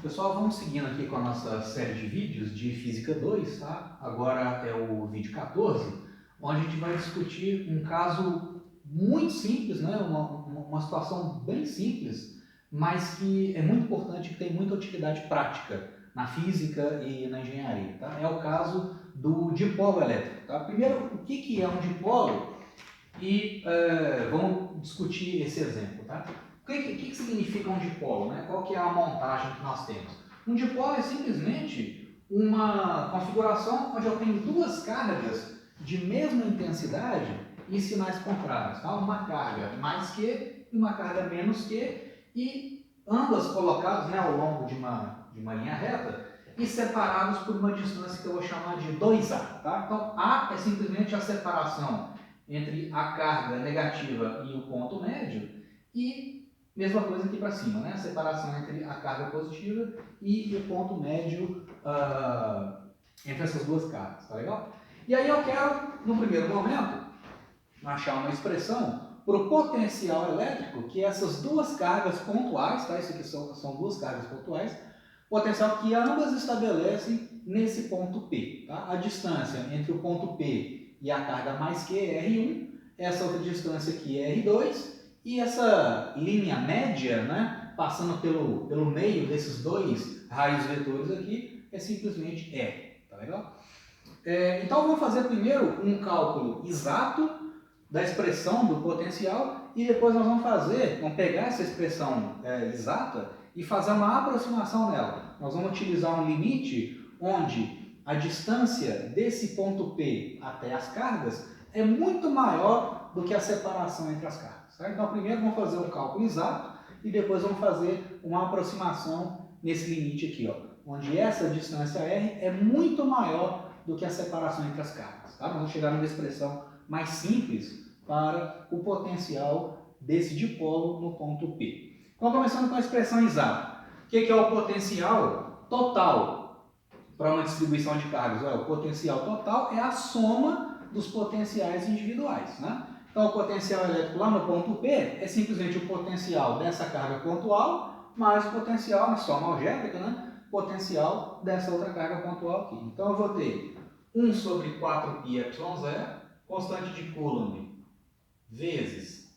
Pessoal, vamos seguindo aqui com a nossa série de vídeos de Física 2, tá? Agora é o vídeo 14, onde a gente vai discutir um caso muito simples, né? Uma situação bem simples, mas que é muito importante, que tem muita utilidade prática na física e na engenharia, tá? É o caso do dipolo elétrico, tá? Primeiro, o que é um dipolo? E vamos discutir esse exemplo, tá? O que significa um dipolo, né? Qual que é a montagem que nós temos? Um dipolo é simplesmente uma configuração onde eu tenho duas cargas de mesma intensidade e sinais contrários, tá? Uma carga mais que e uma carga menos que, e ambas colocadas, né, ao longo de uma linha reta e separados por uma distância que eu vou chamar de 2A, tá? Então, A é simplesmente a separação entre a carga negativa e o ponto médio, e mesma coisa aqui para cima, né? A separação entre a carga positiva e o ponto médio entre essas duas cargas, tá legal? E aí eu quero, no primeiro momento, achar uma expressão para o potencial elétrico que essas duas cargas pontuais, tá? Isso aqui são duas cargas pontuais, potencial que ambas estabelecem nesse ponto P, tá? A distância entre o ponto P e a carga mais Q é R1, essa outra distância aqui é R2, e essa linha média, né, passando pelo meio desses dois raios vetores aqui, é simplesmente R, tá legal? Então vamos fazer primeiro um cálculo exato da expressão do potencial e depois nós vamos pegar essa expressão exata e fazer uma aproximação nela. Nós vamos utilizar um limite onde a distância desse ponto P até as cargas é muito maior do que a separação entre as cargas. Tá? Então, primeiro vamos fazer um cálculo exato e depois vamos fazer uma aproximação nesse limite aqui, ó, onde essa distância R é muito maior do que a separação entre as cargas. Tá? Nós vamos chegar numa expressão mais simples para o potencial desse dipolo no ponto P. Então, começando com a expressão exata. O que é o potencial total para uma distribuição de cargas? O potencial total é a soma dos potenciais individuais, né? Então, o potencial elétrico lá no ponto P é simplesmente o potencial dessa carga pontual mais o potencial, na soma algébrica, né? Potencial dessa outra carga pontual aqui. Então, eu vou ter 1 sobre 4πε0, constante de Coulomb, vezes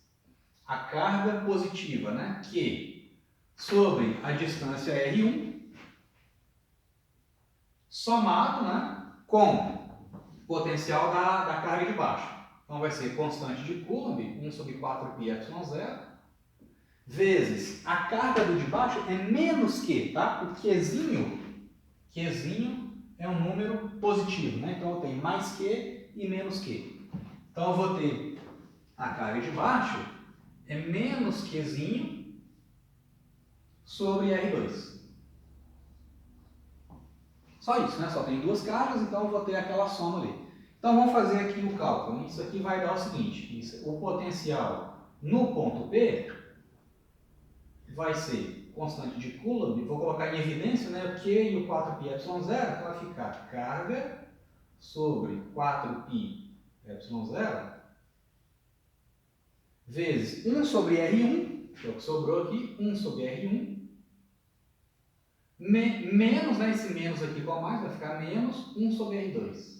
a carga positiva, né? Q, sobre a distância R1, somado, né, com o potencial da carga de baixo. Então, vai ser constante de Coulomb, 1 sobre 4πε0, vezes a carga do de baixo é menos que, tá? O Qzinho é um número positivo, né? Então, eu tenho mais que e menos que. Então, eu vou ter a carga de baixo é menos Qzinho sobre R2. Só isso, né? Só tem duas cargas, então eu vou ter aquela soma ali. Então, vamos fazer aqui o cálculo. Isso aqui vai dar o seguinte, o potencial no ponto P vai ser constante de Coulomb, vou colocar em evidência, né, o Q e o 4πε0, então vai ficar carga sobre 4πε0 vezes 1 sobre R1, que é o que sobrou aqui, 1 sobre R1, menos, né, esse menos aqui com a mais, vai ficar menos 1 sobre R2.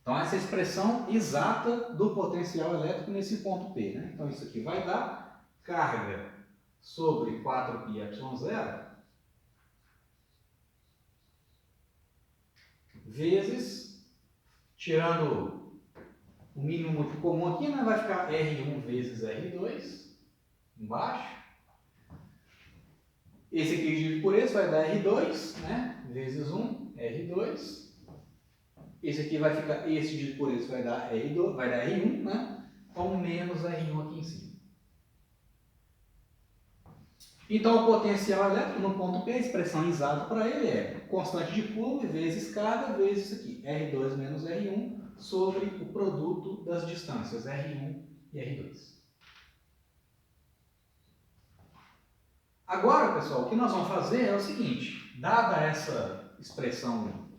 Então, essa é a expressão exata do potencial elétrico nesse ponto P, né? Então, isso aqui vai dar carga sobre 4πε0 vezes, tirando o mínimo muito comum aqui, né? Vai ficar R1 vezes R2, embaixo. Esse aqui dividido por esse vai dar R2, né? Vezes 1, R2. Esse aqui vai ficar, esse dividido por esse vai dar R2, vai dar R1, né? Então, menos R1 aqui em cima. Então, o potencial elétrico no ponto P, a expressão exata para ele é constante de Coulomb vezes carga vezes isso aqui, R2 menos R1, sobre o produto das distâncias, R1 e R2. Agora, pessoal, o que nós vamos fazer é o seguinte, dada essa expressão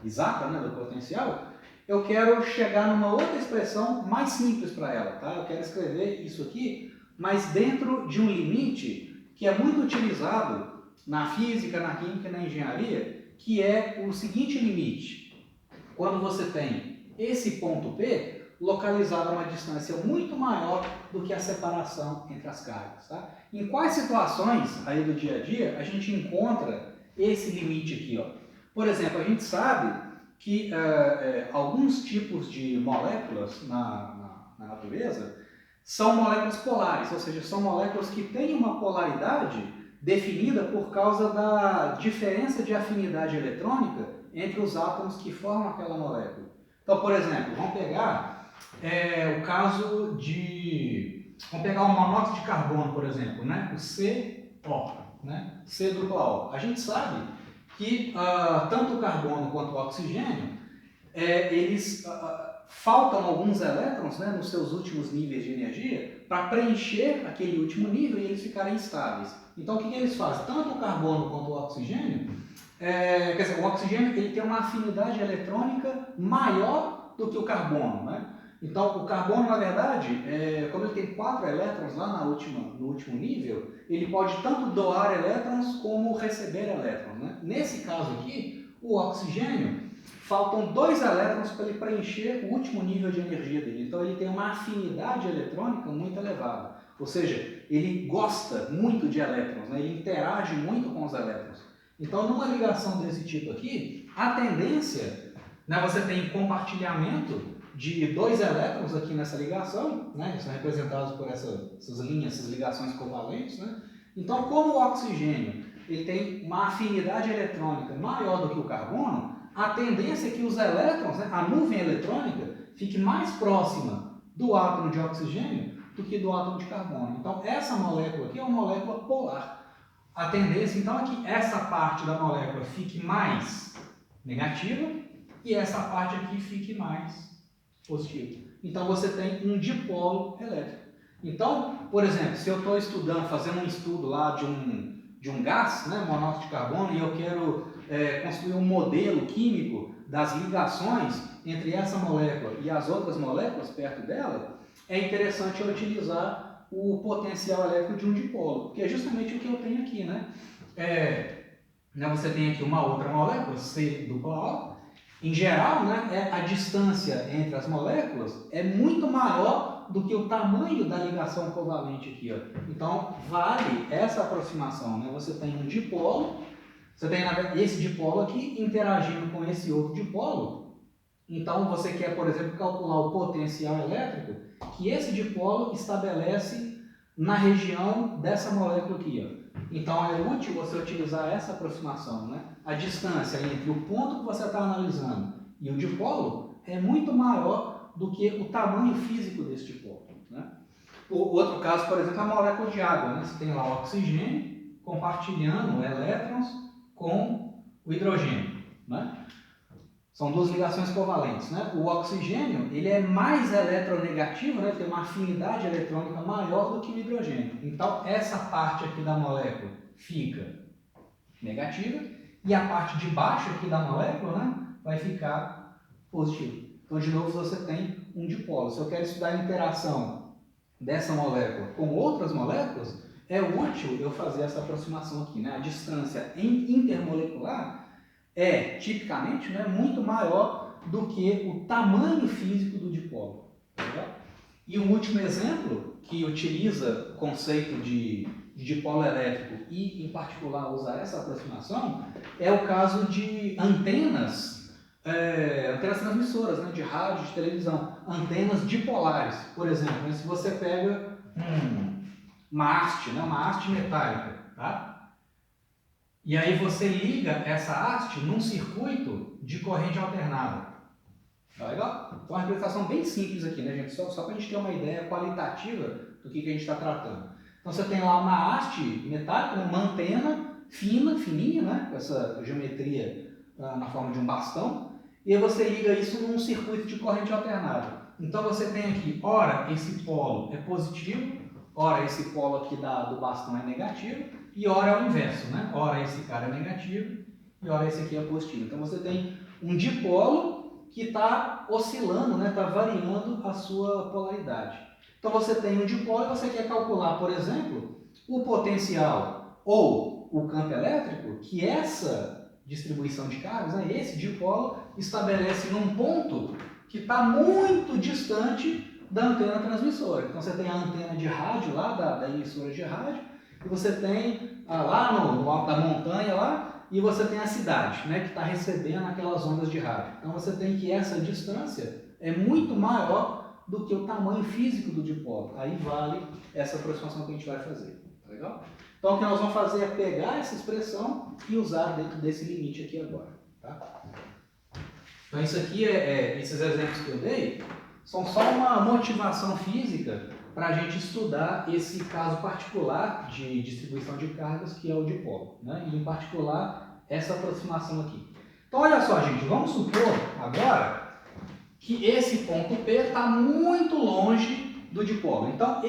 exata, né, do potencial, eu quero chegar numa outra expressão mais simples para ela, tá? Eu quero escrever isso aqui, mas dentro de um limite que é muito utilizado na física, na química e na engenharia, que é o seguinte limite. Quando você tem esse ponto P localizado a uma distância muito maior do que a separação entre as cargas, tá? Em quais situações aí do dia a dia a gente encontra esse limite aqui, ó? Por exemplo, a gente sabe que alguns tipos de moléculas na natureza são moléculas polares, ou seja, são moléculas que têm uma polaridade definida por causa da diferença de afinidade eletrônica entre os átomos que formam aquela molécula. Então, por exemplo, vamos pegar o caso de... Vamos pegar o monóxido de carbono, por exemplo, né? O CO, né? C-O. A gente sabe que tanto o carbono quanto o oxigênio, eles faltam alguns elétrons, né, nos seus últimos níveis de energia para preencher aquele último nível e eles ficarem estáveis. Então, o que eles fazem? Tanto o carbono quanto o oxigênio, quer dizer, o oxigênio ele tem uma afinidade eletrônica maior do que o carbono, né? Então, o carbono, na verdade, como ele tem 4 elétrons lá no último nível, ele pode tanto doar elétrons como receber elétrons, né? Nesse caso aqui, o oxigênio, faltam 2 elétrons para ele preencher o último nível de energia dele. Então, ele tem uma afinidade eletrônica muito elevada. Ou seja, ele gosta muito de elétrons, né? Ele interage muito com os elétrons. Então, numa ligação desse tipo aqui, a tendência, né, você tem compartilhamento de 2 elétrons aqui nessa ligação, né, que são representados por essas linhas, essas ligações covalentes, né? Então, como o oxigênio ele tem uma afinidade eletrônica maior do que o carbono, a tendência é que os elétrons, né, a nuvem eletrônica, fique mais próxima do átomo de oxigênio do que do átomo de carbono. Então, essa molécula aqui é uma molécula polar. A tendência, então, é que essa parte da molécula fique mais negativa e essa parte aqui fique mais positivo. Então, você tem um dipolo elétrico. Então, por exemplo, se eu estou fazendo um estudo lá de um gás, né, monóxido de carbono, e eu quero construir um modelo químico das ligações entre essa molécula e as outras moléculas perto dela, é interessante eu utilizar o potencial elétrico de um dipolo, que é justamente o que eu tenho aqui, né? Você tem aqui uma outra molécula, C-O. Em geral, né, a distância entre as moléculas é muito maior do que o tamanho da ligação covalente aqui, ó. Então, vale essa aproximação, né? Você tem um dipolo, você tem esse dipolo aqui interagindo com esse outro dipolo. Então, você quer, por exemplo, calcular o potencial elétrico que esse dipolo estabelece na região dessa molécula aqui, ó. Então, é útil você utilizar essa aproximação, né? A distância entre o ponto que você está analisando e o dipolo é muito maior do que o tamanho físico desse dipolo, né? O outro caso, por exemplo, é a molécula de água, né? Você tem lá o oxigênio compartilhando elétrons com o hidrogênio, né? São 2 ligações covalentes, né? O oxigênio ele é mais eletronegativo, né? Tem uma afinidade eletrônica maior do que o hidrogênio. Então, essa parte aqui da molécula fica negativa e a parte de baixo aqui da molécula, né, vai ficar positiva. Então, de novo, você tem um dipolo. Se eu quero estudar a interação dessa molécula com outras moléculas, é útil eu fazer essa aproximação aqui, né? A distância intermolecular é, tipicamente, né, muito maior do que o tamanho físico do dipolo. Tá? E um último exemplo, que utiliza o conceito de dipolo elétrico e, em particular, usar essa aproximação, é o caso de antenas transmissoras, né, de rádio, de televisão, antenas dipolares. Por exemplo, né, se você pega uma haste, né, uma haste metálica, tá? E aí você liga essa haste num circuito de corrente alternada. Tá legal? Então, uma representação bem simples aqui, né, gente? Só para a gente ter uma ideia qualitativa do que a gente está tratando. Então, você tem lá uma haste metálica, uma antena fininha, né, com essa geometria na forma de um bastão, e aí você liga isso num circuito de corrente alternada. Então, você tem aqui, ora, esse polo é positivo, ora, esse polo aqui do bastão é negativo, e ora é o inverso, né? Ora esse cara é negativo e ora esse aqui é positivo. Então você tem um dipolo que está oscilando, né? Está variando a sua polaridade. Então você tem um dipolo e você quer calcular, por exemplo, o potencial ou o campo elétrico que essa distribuição de cargas, né, esse dipolo, estabelece num ponto que está muito distante da antena transmissora. Então você tem a antena de rádio lá, da emissora de rádio, e você tem lá no alto da montanha lá, e você tem a cidade, né, que está recebendo aquelas ondas de rádio. Então você tem que essa distância é muito maior do que o tamanho físico do dipolo. Aí vale essa aproximação que a gente vai fazer. Tá legal? Então o que nós vamos fazer é pegar essa expressão e usar dentro desse limite aqui agora. Tá? Então isso aqui, esses exemplos que eu dei, são só uma motivação física para a gente estudar esse caso particular de distribuição de cargas, que é o dipolo, né? E em particular essa aproximação aqui. Então olha só, gente, vamos supor agora que esse ponto P está muito longe do dipolo. Então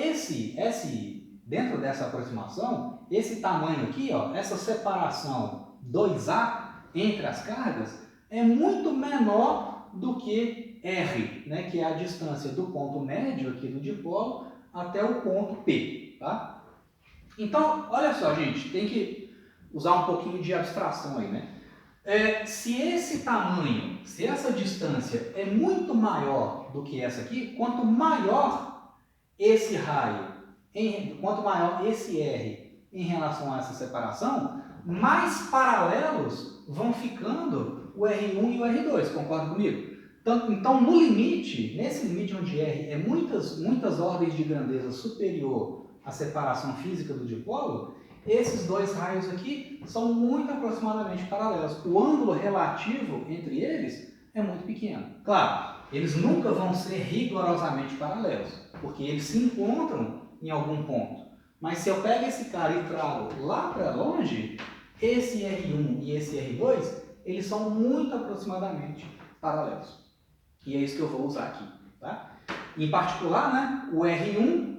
dentro dessa aproximação, esse tamanho aqui, ó, essa separação 2A entre as cargas, é muito menor do que R, né, que é a distância do ponto médio aqui do dipolo até o ponto P. Tá? Então, olha só, gente, tem que usar um pouquinho de abstração aí, né? Se esse tamanho, se essa distância é muito maior do que essa aqui, quanto maior esse raio, quanto maior esse R em relação a essa separação, mais paralelos vão ficando o R1 e o R2, concorda comigo? Então, no limite, nesse limite onde R é muitas ordens de grandeza superior à separação física do dipolo, esses dois raios aqui são muito aproximadamente paralelos. O ângulo relativo entre eles é muito pequeno. Claro, eles nunca vão ser rigorosamente paralelos, porque eles se encontram em algum ponto. Mas se eu pego esse cara e trago lá para longe, esse R1 e esse R2, eles são muito aproximadamente paralelos. E é isso que eu vou usar aqui. Tá? Em particular, né, o R1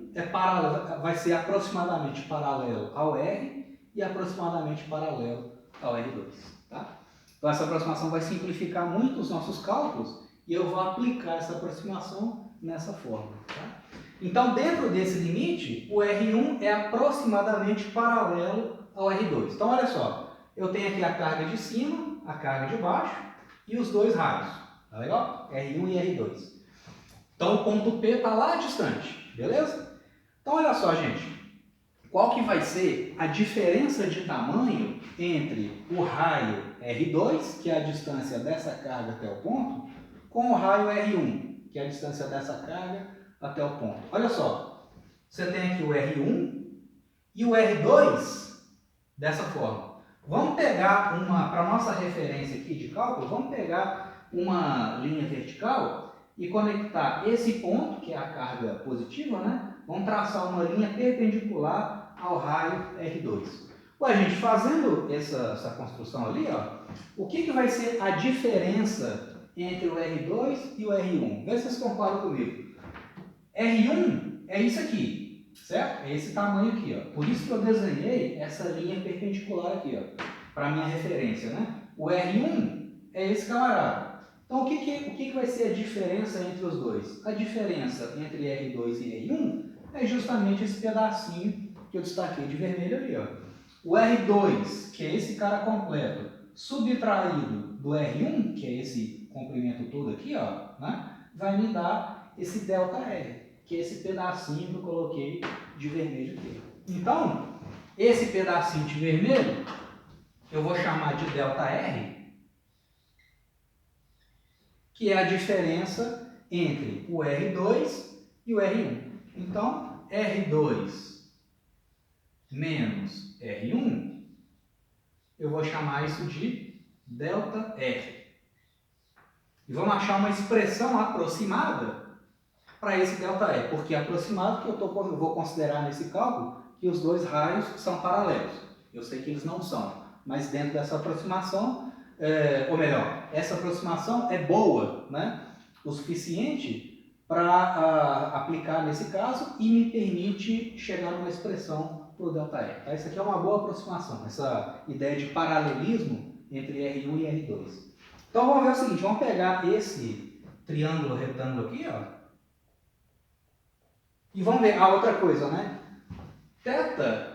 vai ser aproximadamente paralelo ao R e aproximadamente paralelo ao R2. Tá? Então essa aproximação vai simplificar muito os nossos cálculos e eu vou aplicar essa aproximação nessa forma. Tá? Então dentro desse limite, o R1 é aproximadamente paralelo ao R2. Então olha só, eu tenho aqui a carga de cima, a carga de baixo e os dois raios. Tá legal? R1 e R2. Então o ponto P está lá distante, beleza? Então, olha só, gente, qual que vai ser a diferença de tamanho entre o raio R2, que é a distância dessa carga até o ponto, com o raio R1, que é a distância dessa carga até o ponto? Olha só, você tem aqui o R1 e o R2 dessa forma. Vamos pegar para a nossa referência aqui de cálculo, vamos pegar uma linha vertical e conectar esse ponto, que é a carga positiva, né? Vamos traçar uma linha perpendicular ao raio R2. Ué, gente, fazendo essa construção ali, ó, o que vai ser a diferença entre o R2 e o R1? Vê se vocês concordam comigo. R1 é isso aqui, certo? É esse tamanho aqui, ó. Por isso que eu desenhei essa linha perpendicular aqui, ó, para minha referência, né? O R1 é esse camarada. Então, o que vai ser a diferença entre os dois? A diferença entre R2 e R1 é justamente esse pedacinho que eu destaquei de vermelho ali. Ó. O R2, que é esse cara completo, subtraído do R1, que é esse comprimento todo aqui, ó, né, vai me dar esse ΔR, que é esse pedacinho que eu coloquei de vermelho aqui. Então, esse pedacinho de vermelho, eu vou chamar de ΔR, que é a diferença entre o R2 e o R1. Então, R2 menos R1, eu vou chamar isso de ΔR. E vamos achar uma expressão aproximada para esse ΔR, porque aproximado que eu vou considerar nesse cálculo que os dois raios são paralelos. Eu sei que eles não são, mas dentro dessa aproximação, ou melhor, essa aproximação é boa, né? O suficiente para aplicar nesse caso e me permite chegar numa expressão para o ΔR. Tá? Essa aqui é uma boa aproximação, essa ideia de paralelismo entre R1 e R2. Então vamos ver o seguinte, vamos pegar esse triângulo retângulo aqui, ó, e vamos ver a outra coisa, né? Θ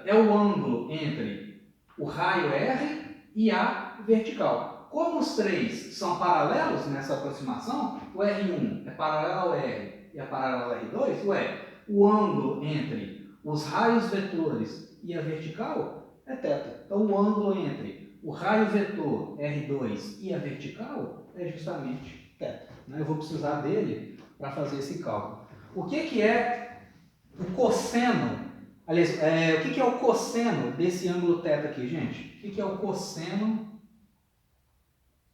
é o ângulo entre o raio R e a vertical. Como os três são paralelos nessa aproximação, o R1 é paralelo ao R e é paralelo ao R2, o ângulo entre os raios vetores e a vertical é θ. Então o ângulo entre o raio vetor R2 e a vertical é justamente θ. Eu vou precisar dele para fazer esse cálculo. O que é o cosseno? Aliás, o que é o cosseno desse ângulo θ aqui, gente? O que é o cosseno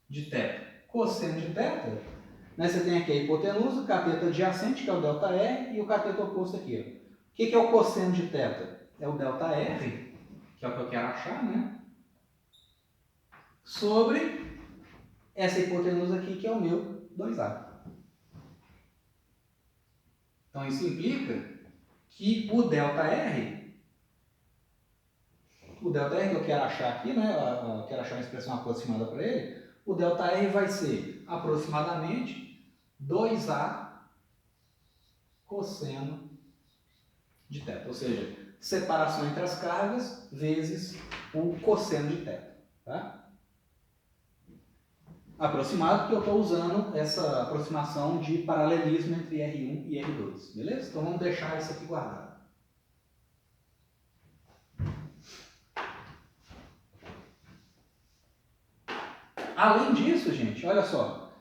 de θ? Cosseno de θ, né, você tem aqui a hipotenusa, o cateto adjacente, que é o ΔR, e o cateto oposto aqui. Ó. O que é o cosseno de θ? É o ΔR, que é o que eu quero achar, né? Sobre essa hipotenusa aqui, que é o meu 2A. Então, isso implica que o ΔR que eu quero achar aqui, né? Eu quero achar uma expressão aproximada para ele, o ΔR vai ser aproximadamente 2A cosseno de θ. Ou seja, separação entre as cargas vezes o cosseno de θ. Tá? Aproximado porque eu estou usando essa aproximação de paralelismo entre R1 e R2. Beleza? Então vamos deixar isso aqui guardado. Além disso, gente, olha só.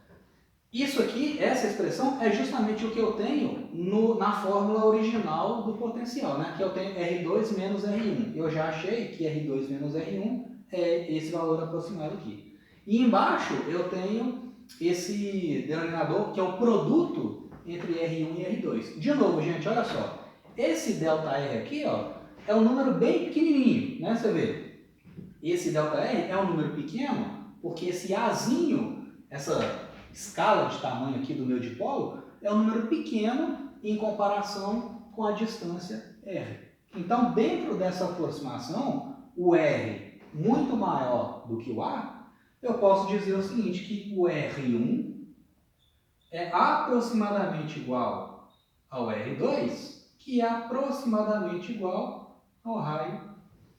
Isso aqui, essa expressão, é justamente o que eu tenho na fórmula original do potencial, né? Que eu tenho R2 menos R1. Eu já achei que R2 menos R1 é esse valor aproximado aqui. E embaixo eu tenho esse denominador, que é o produto entre R1 e R2. De novo, gente, olha só. Esse ΔR aqui, ó, é um número bem pequenininho, né? Você vê. Esse ΔR é um número pequeno, porque esse Azinho, essa escala de tamanho aqui do meu dipolo, é um número pequeno em comparação com a distância R. Então, dentro dessa aproximação, o R muito maior do que o A, eu posso dizer o seguinte, que o R1 é aproximadamente igual ao R2, que é aproximadamente igual ao raio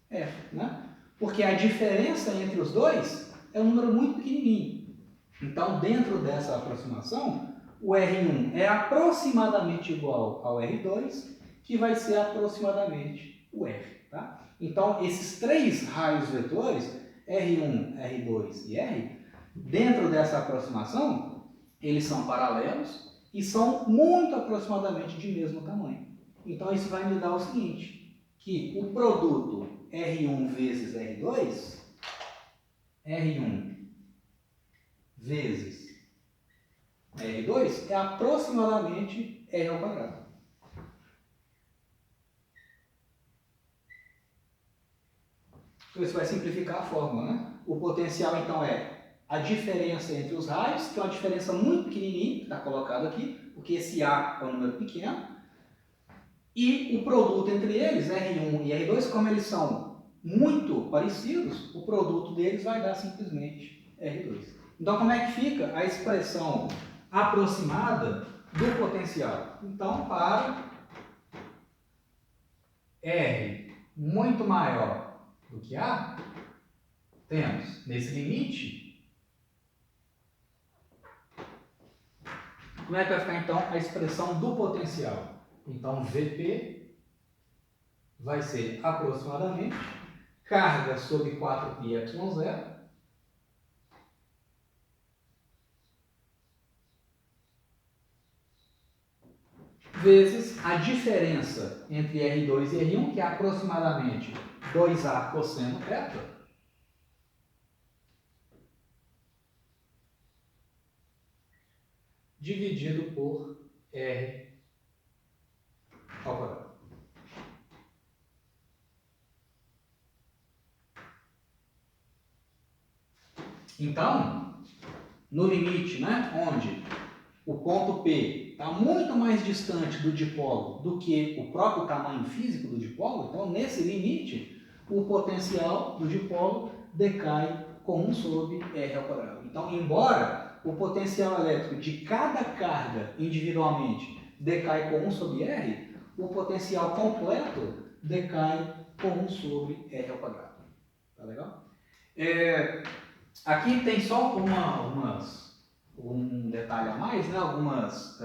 R, né? Porque a diferença entre os dois é um número muito pequenininho. Então, dentro dessa aproximação, o R1 é aproximadamente igual ao R2, que vai ser aproximadamente o R. Tá? Então, esses três raios vetores, R1, R2 e R, dentro dessa aproximação, eles são paralelos e são muito aproximadamente de mesmo tamanho. Então, isso vai me dar o seguinte, que o produto R1 vezes R2, R1 vezes R2 é aproximadamente R ao quadrado. Então isso vai simplificar a fórmula, né? O potencial então é a diferença entre os raios, que é uma diferença muito pequenininha, que está colocado aqui, porque esse A é um número pequeno, e o produto entre eles, R1 e R2, como eles são muito parecidos, o produto deles vai dar simplesmente R2. Então, como é que fica a expressão aproximada do potencial? Então, para R muito maior do que A, temos, nesse limite, como é que vai ficar, então, a expressão do potencial? Então, VP vai ser aproximadamente carga sobre 4πε0 vezes a diferença entre R2 e R1, que é aproximadamente 2A cosseno θ, dividido por R ao quadrado. Então, no limite, né, onde o ponto P está muito mais distante do dipolo do que o próprio tamanho físico do dipolo, então nesse limite o potencial do dipolo decai com 1 sobre R ao quadrado. Então, embora o potencial elétrico de cada carga individualmente decai com 1 sobre R, o potencial completo decai com 1 sobre R ao quadrado. Tá legal? Aqui tem só um detalhe a mais, né? Algumas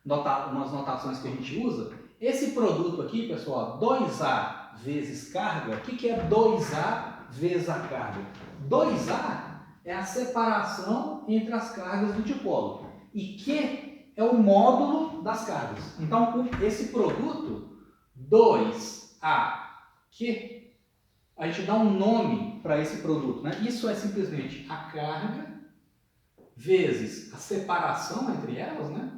umas notações que a gente usa. Esse produto aqui, pessoal, 2A vezes carga, o que é 2A vezes a carga? 2A é a separação entre as cargas do dipolo. E Q é o módulo das cargas. Então, esse produto, 2A, Q, a gente dá um nome para esse produto, né? Isso é simplesmente a carga vezes a separação entre elas, né?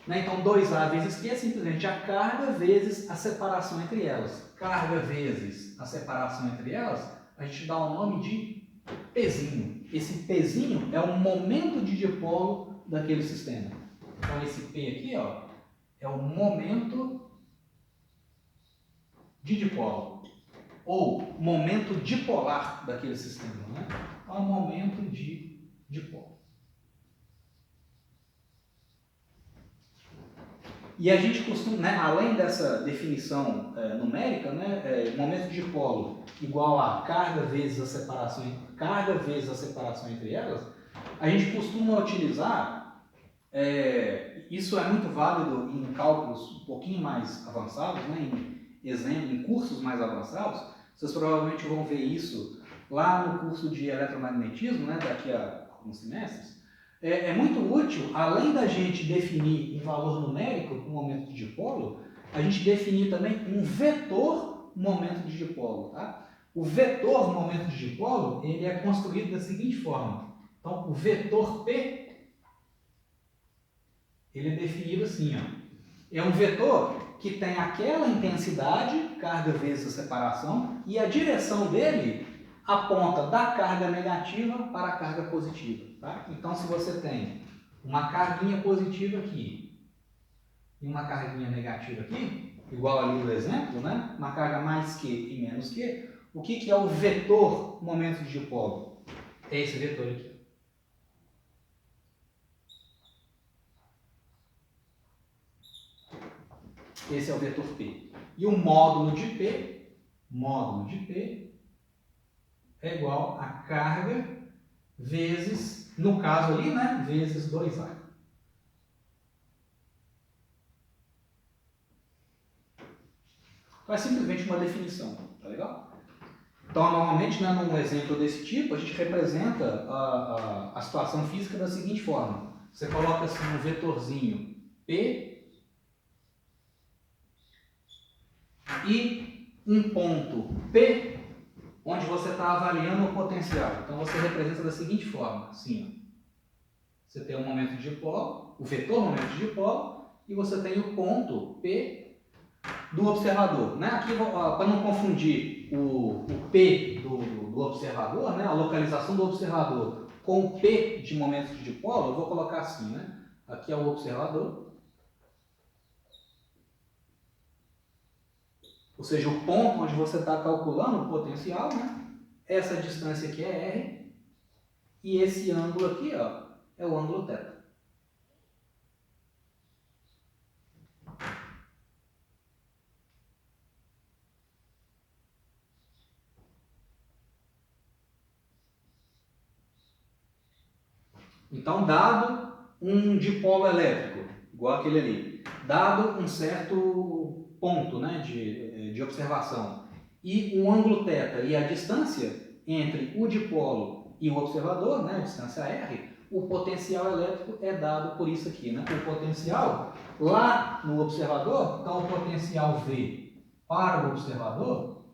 Então, 2A vezes Q é simplesmente a carga vezes a separação entre elas. Carga vezes a separação entre elas, a gente dá o nome de Pzinho. Esse Pzinho é o momento de dipolo daquele sistema. Então, esse P aqui, ó, é o momento de dipolo, ou momento dipolar daquele sistema, né? É o momento de dipolo. E a gente costuma, né, além dessa definição numérica, né, momento de dipolo igual a carga vezes a separação entre elas, a gente costuma utilizar, isso é muito válido em cálculos um pouquinho mais avançados, né, em cursos mais avançados. Vocês provavelmente vão ver isso lá no curso de eletromagnetismo, né, daqui a alguns semestres. É muito útil, além da gente definir em valor numérico o momento de dipolo, a gente definir também um vetor momento de dipolo. Tá? O vetor momento de dipolo ele é construído da seguinte forma. Então, o vetor P ele é definido assim. Ó. É um vetor que tem aquela intensidade, carga vezes a separação, e a direção dele aponta da carga negativa para a carga positiva. Tá? Então, se você tem uma carguinha positiva aqui e uma carguinha negativa aqui, igual ali no exemplo, né? Uma carga mais Q e menos Q, o que é o vetor momento de dipolo? É esse vetor aqui. Esse é o vetor P. E o módulo de P é igual a carga vezes, no caso ali, né, vezes 2A. Então é simplesmente uma definição, tá legal? Então, normalmente, né, num exemplo desse tipo, a gente representa a situação física da seguinte forma. Você coloca assim um vetorzinho P e um ponto P onde você está avaliando o potencial. Então, você representa da seguinte forma, assim, ó. Você tem o momento de dipolo, o vetor momento de dipolo, e você tem o ponto P do observador. Né? Aqui, para não confundir o P do observador, né? A localização do observador com o P de momento de dipolo, eu vou colocar assim, né? Aqui é o observador, ou seja, o ponto onde você está calculando o potencial, né? Essa distância aqui é R, e esse ângulo aqui, ó, é o ângulo θ. Então, dado um dipolo elétrico, igual aquele ali, dado um certo ponto, né, de observação, e um ângulo θ e a distância entre o dipolo e o observador, né, a distância R, o potencial elétrico é dado por isso aqui. Né? O potencial lá no observador, então o potencial V para o observador,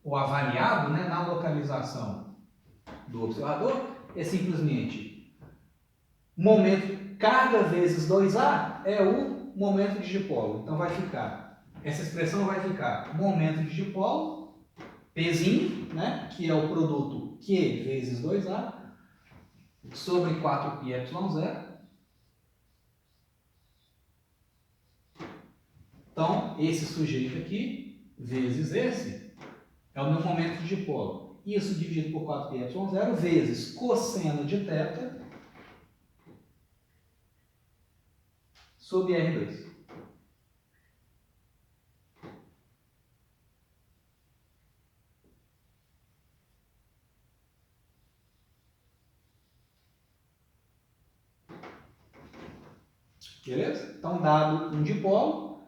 o avaliado, né, na localização do observador, é simplesmente momento carga vezes 2A é o momento de dipolo. Então vai ficar, essa expressão vai ficar momento de dipolo, Pzinho, né, que é o produto Q vezes 2A, sobre 4πε0. Então, esse sujeito aqui vezes esse é o meu momento de dipolo. Isso dividido por 4πε0 vezes cosseno de θ sobre R2. Beleza? Então, dado um dipolo,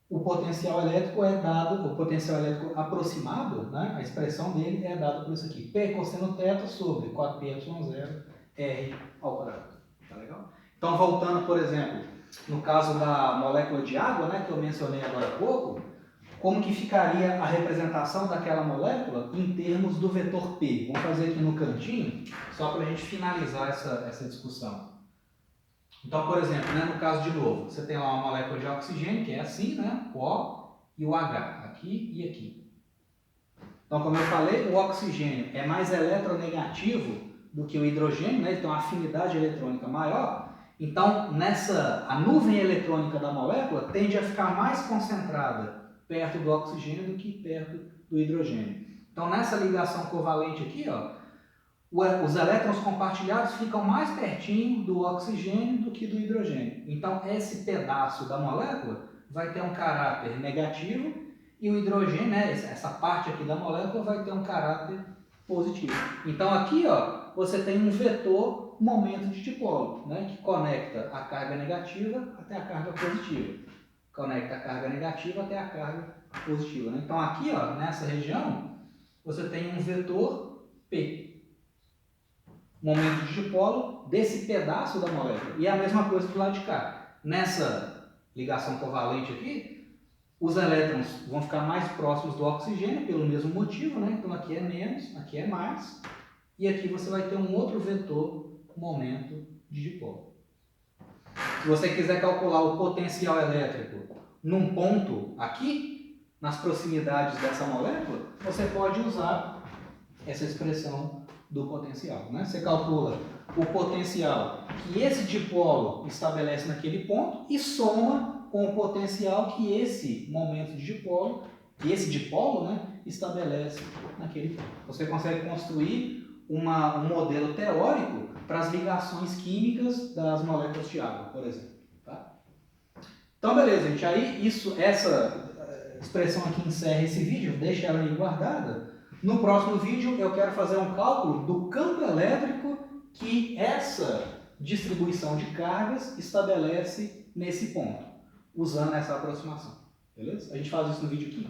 o potencial elétrico é dado, o potencial elétrico aproximado, né, a expressão dele é dada por isso aqui, P cosseno θ sobre 4πε0 R ao quadrado. Tá legal? Então, voltando, por exemplo, no caso da molécula de água, né, que eu mencionei agora há pouco, como que ficaria a representação daquela molécula em termos do vetor P? Vamos fazer aqui no cantinho, só para a gente finalizar essa discussão. Então, por exemplo, né, no caso de novo, você tem lá uma molécula de oxigênio, que é assim, né, o O e o H, aqui e aqui. Então, como eu falei, o oxigênio é mais eletronegativo do que o hidrogênio, né, ele tem uma afinidade eletrônica maior. Então, a nuvem eletrônica da molécula tende a ficar mais concentrada perto do oxigênio do que perto do hidrogênio. Então, nessa ligação covalente aqui, ó, os elétrons compartilhados ficam mais pertinho do oxigênio do que do hidrogênio. Então, esse pedaço da molécula vai ter um caráter negativo e o hidrogênio, né, essa parte aqui da molécula, vai ter um caráter positivo. Então, aqui, ó, você tem um vetor momento de dipolo, né, que conecta a carga negativa até a carga positiva. Conecta a carga negativa até a carga positiva. Né? Então, aqui, ó, nessa região, você tem um vetor P. Momento de dipolo desse pedaço da molécula. E é a mesma coisa do lado de cá. Nessa ligação covalente aqui, os elétrons vão ficar mais próximos do oxigênio pelo mesmo motivo, né? Então aqui é menos, aqui é mais. E aqui você vai ter um outro vetor momento de dipolo. Se você quiser calcular o potencial elétrico num ponto aqui, nas proximidades dessa molécula, você pode usar essa expressão do potencial. Né? Você calcula o potencial que esse dipolo estabelece naquele ponto e soma com o potencial que esse momento de dipolo, que esse dipolo, né, estabelece naquele ponto. Você consegue construir um modelo teórico para as ligações químicas das moléculas de água, por exemplo. Tá? Então, beleza, gente. Aí, essa expressão aqui encerra esse vídeo, deixa ela aí guardada. No próximo vídeo eu quero fazer um cálculo do campo elétrico que essa distribuição de cargas estabelece nesse ponto, usando essa aproximação. Beleza? A gente faz isso no vídeo 15.